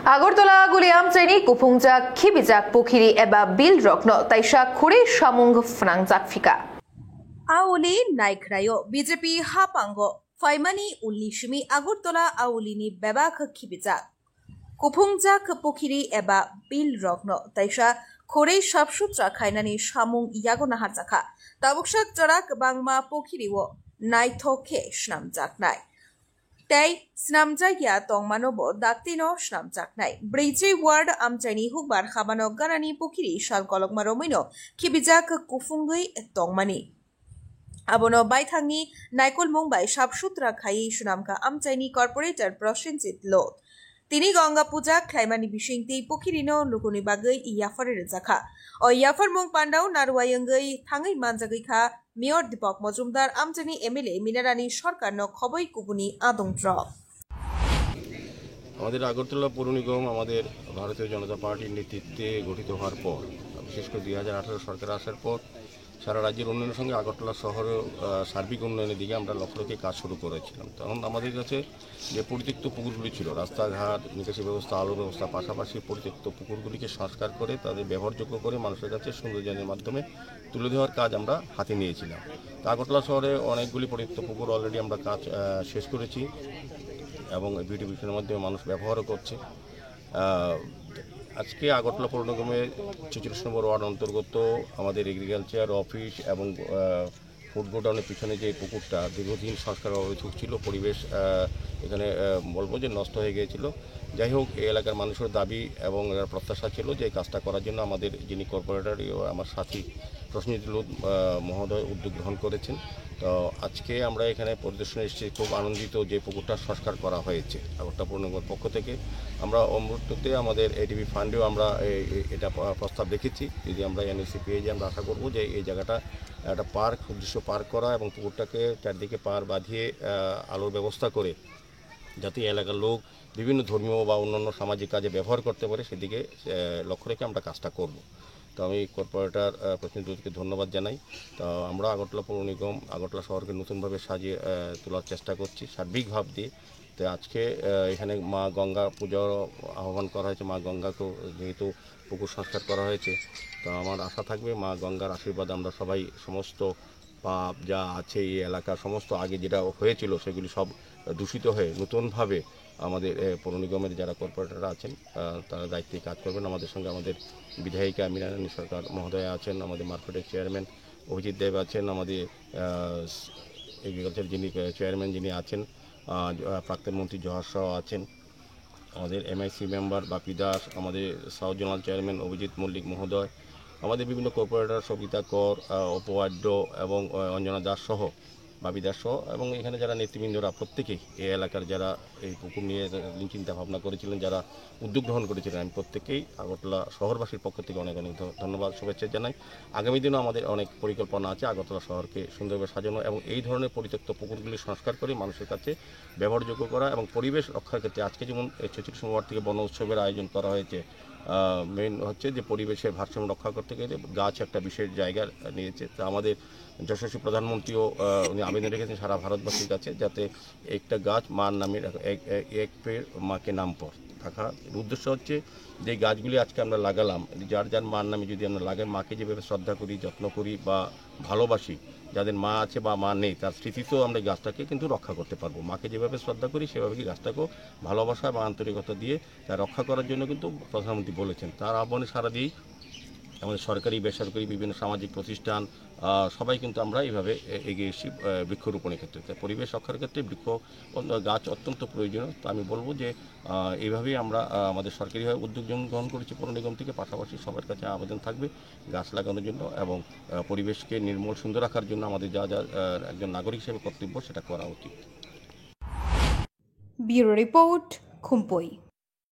Agortola Guliam Training Kupungja Kibijak Pokiri Eba Bil Rokno Taisha Kure Shamung Franzak Fika. Auli Naikrayo BJP Hapango Faimani Ulishimi Agortola Aulini Bebak Kibijak Kupungjak Pokiri Eba Bil Rokno Taisha Kore Shabshutra Kainani Shamung Yagona Hatzaka Tabukshak Jarak Bangma Pokiriwo Naithoke Shnamjak Nai Tay Snamjaya Tongmanobo Daktino Snamjak Nai Bridge Ward Amjani Hukbar Habano Garani Pokiri Shal Kolok Maromino Kibijak Kufungui Tongmani Abono Baithangi Naikul Mumbai Shabshutra Khai Shunamka Amchaini Corporator Proshinjit Lot Tini Ganga Puja Klaimani Bishingti Pokirino Lukuni Bagai Yafar Zaka O Yafar Mung Pandau Narwayangai Tangai Manjagika Mayor Dipok Mojumdar Amchani MLA Minarani Sharkar no Khoboi Kubuni Adong Drop আমাদের আগরতলা পৌর নিগম আমাদের ভারতীয় জনতা পার্টির নেতৃত্বে গঠিত হওয়ার পর বিশেষ করে 2018 সরকার আসার পর সারা রাজ্যের উন্নয়নের সঙ্গে আগরতলা শহরের সার্বিক উন্নয়নের দিকে আমরা লক্ষ্য রেখে কাজ শুরু করেছিলাম। তখন আমাদের কাছে যে পরিত্যক্ত পুকুরগুলি ছিল, রাস্তাঘাট, নিকাশি ব্যবস্থা, আলোর ব্যবস্থা, পাশাপাশি পরিত্যক্ত পুকুরগুলিকে সংস্কার করে তাদের ব্যবহারযোগ্য করে মানুষের কাছে সৌন্দর্যের মাধ্যমে তুলে দেওয়ার কাজ আমরা হাতে নিয়েছিলাম। আগরতলা শহরে অনেকগুলি পরিত্যক্ত পুকুর অলরেডি আমরা কাজ শেষ করেছি এবং বিউটিফিকেশনের মাধ্যমে মানুষ ব্যবহারও করছে। আজকে আগরতলা পৌর নিগমের 46 নম্বর ওয়ার্ড অন্তর্গত আমাদের এগ্রিকালচার অফিস এবং ফুড গোডাউনের পিছনে যে পুকুরটা দীর্ঘদিন সংস্কার অবৈধ ছিল, পরিবেশ এখানে বলবো যে নষ্ট হয়ে গিয়েছিল। যাই হোক, এই এলাকার মানুষের দাবি এবং প্রত্যাশা ছিল যে এই কাজটা করার জন্য আমাদের যিনি কর্পোরেটর আমার সাথী প্রসেনজিৎ লোধ মহোদয় উদ্যোগ গ্রহণ করেছেন। তো আজকে আমরা এখানে পরিদর্শনে এসেছি, খুব আনন্দিত যে পুকুরটা সংস্কার করা হয়েছে আগরতলা পৌর নিগমের পক্ষ থেকে। আমরা অমৃততে আমাদের এডিবি ফান্ডেও আমরা এটা প্রস্তাব রেখেছি, যদি আমরা এনএসি পেয়ে যাই আমরা আশা করব যে এই জায়গাটা একটা পার্ক, উদ্দেশ্য পার্ক করা এবং পুকুরটাকে চারদিকে পার বাঁধিয়ে আলোর ব্যবস্থা করে যাতে এলাকার লোক বিভিন্ন ধর্মীয় বা অন্যান্য সামাজিক কাজে ব্যবহার করতে পারে সেদিকে লক্ষ্য রেখে আমরা কাজটা করব। তো আমি কর্পোরেটর প্রতিনিধিকে ধন্যবাদ জানাই। তো আমরা আগরতলা পৌর নিগম আগরতলা শহরকে নতুনভাবে সাজিয়ে তোলার চেষ্টা করছি সার্বিক ভাব দিয়ে। তো আজকে এখানে মা গঙ্গা পুজোর আহ্বান করা হয়েছে, মা গঙ্গাকেও যেহেতু পুকুর সংস্কার করা হয়েছে, তো আমার আশা থাকবে মা গঙ্গার আশীর্বাদ আমরা সবাই সমস্ত পাপ যা আছে এই এলাকার সমস্ত আগে যেটা হয়েছিল সেগুলি সব দূষিত হয়ে নতুনভাবে আমাদের পৌর নিগমের যারা কর্পোরেটররা আছেন তারা দায়িত্বে কাজ করবেন। আমাদের সঙ্গে আমাদের বিধায়িকা মীনারানী সরকার মহোদয়া আছেন, আমাদের মার্কেটের চেয়ারম্যান অভিজিৎ দেব আছেন, আমাদের এগ্রিকালচার যিনি চেয়ারম্যান যিনি আছেন, প্রাক্তন মন্ত্রী জহর শাহ আছেন, আমাদের এমআইসি মেম্বার বাপি দাস, আমাদের south zonal chairman Abhijit Mallick মহোদয়, আমাদের বিভিন্ন কর্পোরেটর সবিতা কর, অপবাদ্য এবং অঞ্জনা দাস সহ বাপি দাস সহ এবং এখানে যারা নেতৃবৃন্দরা প্রত্যেকেই এই এলাকার যারা এই পুকুর নিয়ে চিন্তা ভাবনা করেছিলেন, যারা উদ্যোগ গ্রহণ করেছিলেন, আমি প্রত্যেকেই আগরতলা শহরবাসীর পক্ষ থেকে অনেক অনেক ধন্যবাদ শুভেচ্ছা জানাই। আগামী দিনেও আমাদের অনেক পরিকল্পনা আছে আগরতলা শহরকে সুন্দরভাবে সাজানো এবং এই ধরনের পরিত্যক্ত পুকুরগুলি সংস্কার করে মানুষের কাছে ব্যবহারযোগ্য করা এবং পরিবেশ রক্ষার ক্ষেত্রে আজকে যেমন 46 নম্বর থেকে বন উৎসবের আয়োজন করা হয়েছে। মেন হচ্ছে যে পরিবেশের ভারসাম্য রক্ষা করতে গেলে গাছ একটা বিশেষ জায়গা নিয়েছে। তা আমাদের যশস্বী প্রধানমন্ত্রীও উনি আবেদন রেখেছেন সারা ভারতবাসীর কাছে যাতে একটা গাছ মার নামের এক পেড় মাকে নাম পর থাকা। উদ্দেশ্য হচ্ছে যে গাছগুলি আজকে আমরা লাগালাম, যার যার মার নামে যদি আমরা লাগাই, মাকে যেভাবে শ্রদ্ধা করি, যত্ন করি বা ভালোবাসি, যাদের মা আছে বা মা নেই তার স্মৃতিতেও আমরা গাছটাকে কিন্তু রক্ষা করতে পারবো। মাকে যেভাবে শ্রদ্ধা করি সেভাবে কি গাছটাকেও ভালোবাসা বা আন্তরিকতা দিয়ে তা রক্ষা করার জন্য কিন্তু প্রধানমন্ত্রী বলেছেন। তার আহ্বানে সারা দিয়েই আমাদের সরকারি বেসরকারি বিভিন্ন সামাজিক প্রতিষ্ঠান সবাই কিন্তু আমরা এইভাবে এগিয়ে এসেছি বৃক্ষরোপণের ক্ষেত্রে। পরিবেশ রক্ষার ক্ষেত্রে গাছ অত্যন্ত প্রয়োজনীয়। তো আমি বলবো যে এইভাবেই আমরা আমাদের সরকারিভাবে উদ্যোগ গ্রহণ করেছি পৌর নিগম থেকে, পাশাপাশি সবার কাছে আবেদন থাকবে গাছ লাগানোর জন্য এবং পরিবেশকে নির্মল সুন্দর রাখার জন্য আমাদের যা যা একজন নাগরিক হিসেবে কর্তব্য সেটা করা উচিত। Bureau report, খুম্পই।